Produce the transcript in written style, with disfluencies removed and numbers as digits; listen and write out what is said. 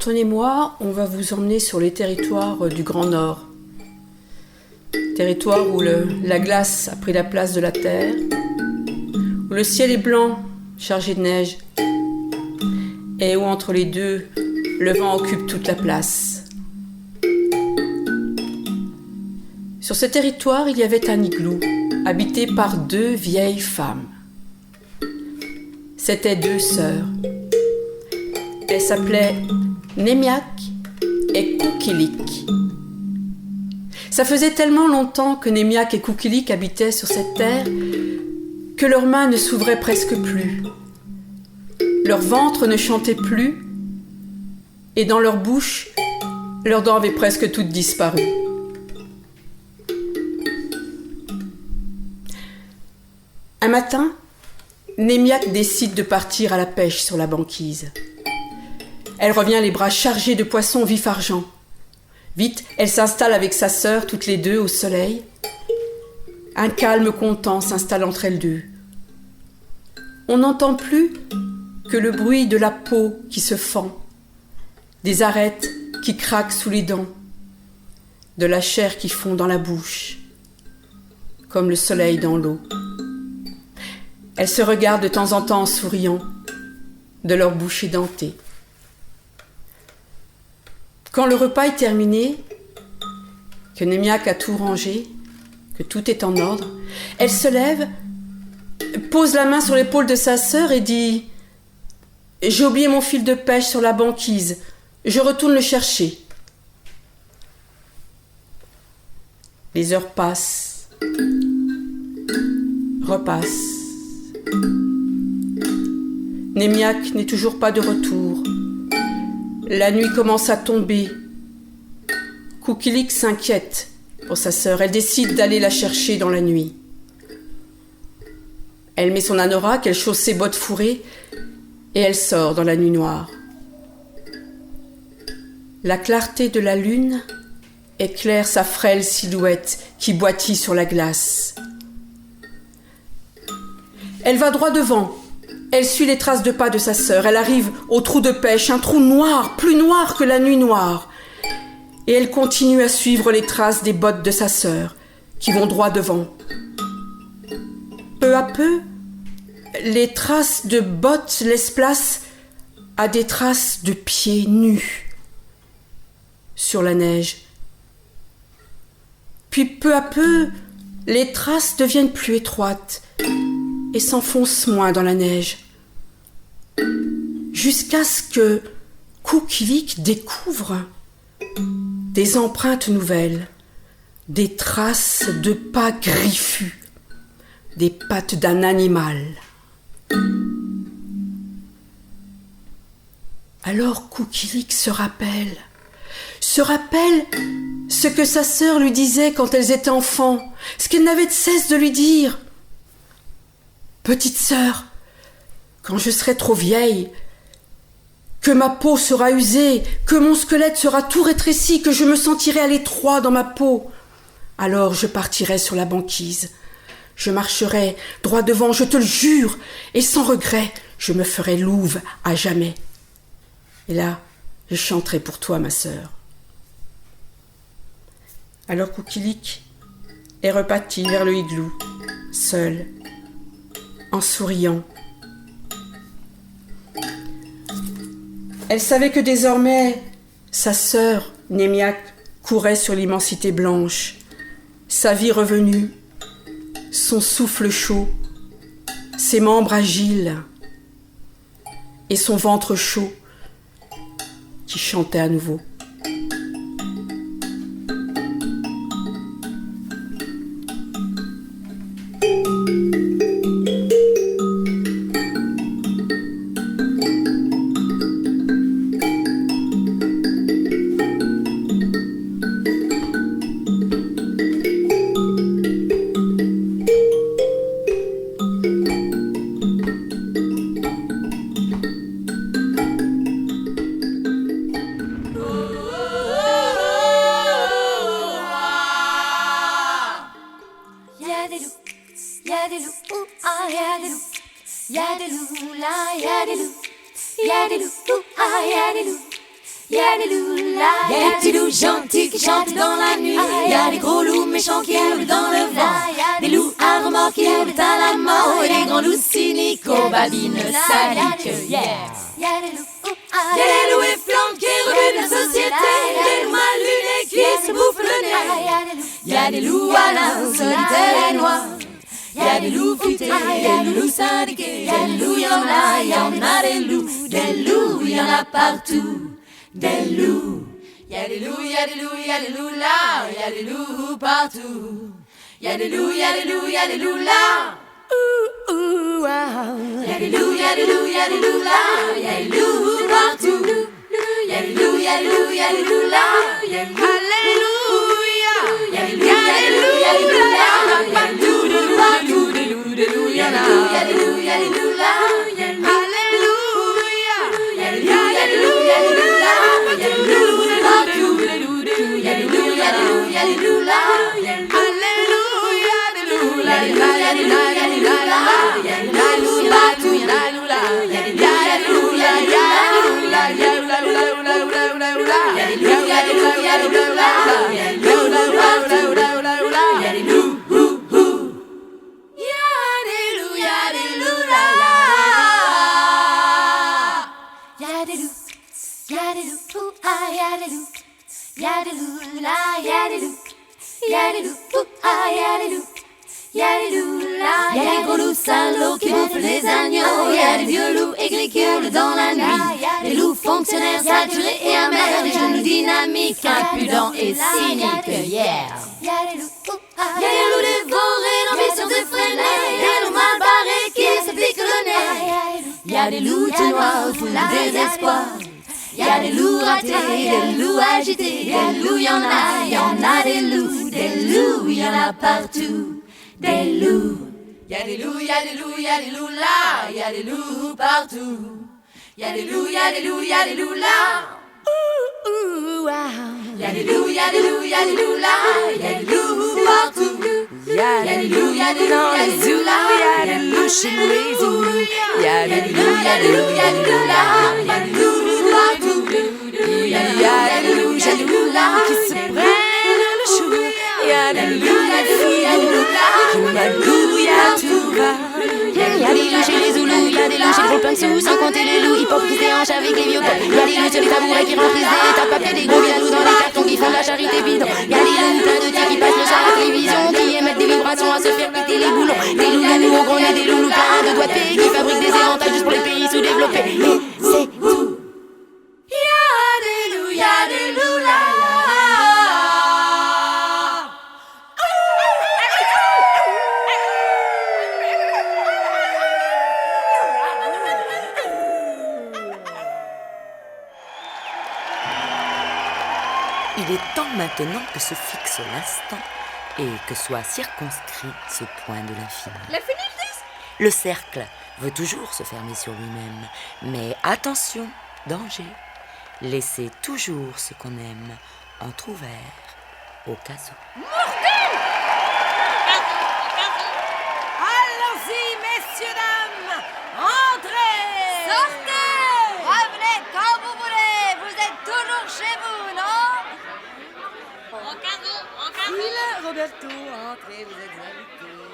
Antoine et moi, on va vous emmener sur les territoires du Grand Nord. Territoire où la glace a pris la place de la terre, où le ciel est blanc, chargé de neige, et où entre les deux, le vent occupe toute la place. Sur ce territoire, il y avait un igloo, habité par 2 vieilles femmes. C'étaient 2 sœurs. Elles s'appelaient Némiak et Koukilik. Ça faisait tellement longtemps que Némiak et Koukilik habitaient sur cette terre que leurs mains ne s'ouvraient presque plus. Leur ventre ne chantait plus et dans leur bouche, leurs dents avaient presque toutes disparu. Un matin, Némiak décide de partir à la pêche sur la banquise. Elle revient les bras chargés de poissons vif argent. Vite, elle s'installe avec sa sœur, toutes les 2 au soleil. Un calme content s'installe entre elles 2. On n'entend plus que le bruit de la peau qui se fend, des arêtes qui craquent sous les dents, de la chair qui fond dans la bouche, comme le soleil dans l'eau. Elles se regardent de temps en temps en souriant, de leur bouche édentée. Quand le repas est terminé, que Némiak a tout rangé, que tout est en ordre, elle se lève, pose la main sur l'épaule de sa sœur et dit « J'ai oublié mon fil de pêche sur la banquise, je retourne le chercher. » Les heures passent, repassent. Némiak n'est toujours pas de retour. La nuit commence à tomber. Koukilik s'inquiète pour sa sœur. Elle décide d'aller la chercher dans la nuit. Elle met son anorak, elle chausse ses bottes fourrées et elle sort dans la nuit noire. La clarté de la lune éclaire sa frêle silhouette qui boitille sur la glace. Elle va droit devant. Elle suit les traces de pas de sa sœur. Elle arrive au trou de pêche, un trou noir, plus noir que la nuit noire. Et elle continue à suivre les traces des bottes de sa sœur, qui vont droit devant. Peu à peu, les traces de bottes laissent place à des traces de pieds nus sur la neige. Puis peu à peu, les traces deviennent plus étroites et s'enfoncent moins dans la neige. Jusqu'à ce que Koukilik découvre des empreintes nouvelles, des traces de pas griffus, des pattes d'un animal. Alors Koukilik se rappelle ce que sa sœur lui disait quand elles étaient enfants, ce qu'elle n'avait de cesse de lui dire. « Petite sœur, quand je serai trop vieille, que ma peau sera usée, que mon squelette sera tout rétréci, que je me sentirai à l'étroit dans ma peau, alors je partirai sur la banquise. Je marcherai droit devant, je te le jure, et sans regret, je me ferai louve à jamais. Et là, je chanterai pour toi, ma sœur. » Alors Koukilik est reparti vers le igloo, seul, en souriant. Elle savait que désormais, sa sœur, Némiak, courait sur l'immensité blanche, sa vie revenue, son souffle chaud, ses membres agiles et son ventre chaud qui chantait à nouveau. Y'a des loups là, y'a des petits loups gentils qui chantent dans la nuit. Y'a des gros loups méchants qui hurlent dans le vent. Des loups à remords qui hurlent à la mort. Et des grands loups cyniques aux babines sadiques. Yeah. Y'a des loups efflanqués qui rebutent la société. Des loups mal lunés qui se bouffent le nez. Y'a des loups à l'âme solitaire et noir. Y'a des loups futés, y'a des loups syndiqués. Y'a des loups, y'en a des loups, y'en a partout. Des loups, y'a des loups, y'a des loups, y'a des loups là, y'a des loups partout. Y'a des loups, y'a des loups, y'a des loups là. Y'a des loups, y'a des loups, y'a des loups là, y'a des loups partout. Y'a des loups, y'a des loups, y'a des loups là, y'a des loups. Alléluia. Y'a des loups, y'a des loups, y'a des loups là, partout, partout. Des loups, y'en a. Y'a des loups, y'a des loups là, y'a des loups. Alléluia. Y'a des loups, y'a des loups, y'a des loups là, y'a des loups partout. Y'a des loups, y'a des loups, y'a des loups là, y'a des loups. Alléluia. Des loups là, y'a des loups, y'a des loups, y'a des loups là, y'a des loups partout. Y'a des loups là, y'a des loups, y'a des loups là, y'a des loups là, y'a des loups là, y'a des loups, y'a des loups, y'a des loups là, y'a des loups partout. Y'a des loups, y'a des loups, y'a des loups là. Y'a des loups, y'a des loups, ah y'a des loups, y'a des loups là, y'a des loups, y'a des loups, ah y'a des loups, y'a des loups là. Y'a des gros loups salauds qui bouffent les agneaux. Y'a des vieux loups aigris qui hurlent dans la nuit. Des loups fonctionnaires saturés et amers. Des genoux dynamiques, impudents et cyniques. Yeah. Y'a des loups, y'a des loups dévorés d'ambition effrénée. Des loups mal barrés qui se piquent le nez. Y'a des loups tout noirs au fond du désespoir. Y'a des loups ratés, des loups agités. Des loups, y'en a des loups, y'en a partout. Des loups. Y'a des loups, y'a des loups, y'a des loups là, y'a des loups partout. Y'a des loups, y'a des loups, y'a des loups là. Y'a des loups, y'a des loups, y'a des loups là, y'a des loups partout. Y'a des loups, y'a des loups, y'a des loups là, y'a des loups chez les zoulous. Y'a des loups, y'a des loups, y'a des loups là, y'a des loups partout. Y'a des loups jaloux là qui se prennent le chou. Y'a des loups, y'a des loups, y'a des loups là, qui magouillent à tout va. Y'a des loups chez les zoulous, y'a des loups chez les gros plein de sous. Sans compter les loups hip-hop qui se déhanchent avec les vieux pop. Y'a des loups sur les tabourets qui remplissent des tas de papier. Des gros loups dans les cartons qui font de la charité bidon. Y'a des loups plein de tirs qui passent le soir à la télévision, qui émettent des vibrations à se faire péter les boulons. Des loups au gros nez, des loups pleins de doigts de pied qui fabriquent des avantages juste pour les pays sous-développés. Et c'est tout. Y'a des loups là. Il est temps maintenant que se fixe l'instant et que soit circonscrit ce point de l'infini. Le cercle veut toujours se fermer sur lui-même, mais attention, danger. Laissez toujours ce qu'on aime entrouvert au cas où. Allons-y, messieurs, dames, entrez. Sortez. Revenez quand vous voulez, vous êtes toujours chez vous, non? En cas où. Oui, là, Roberto, entrez, vous êtes invité.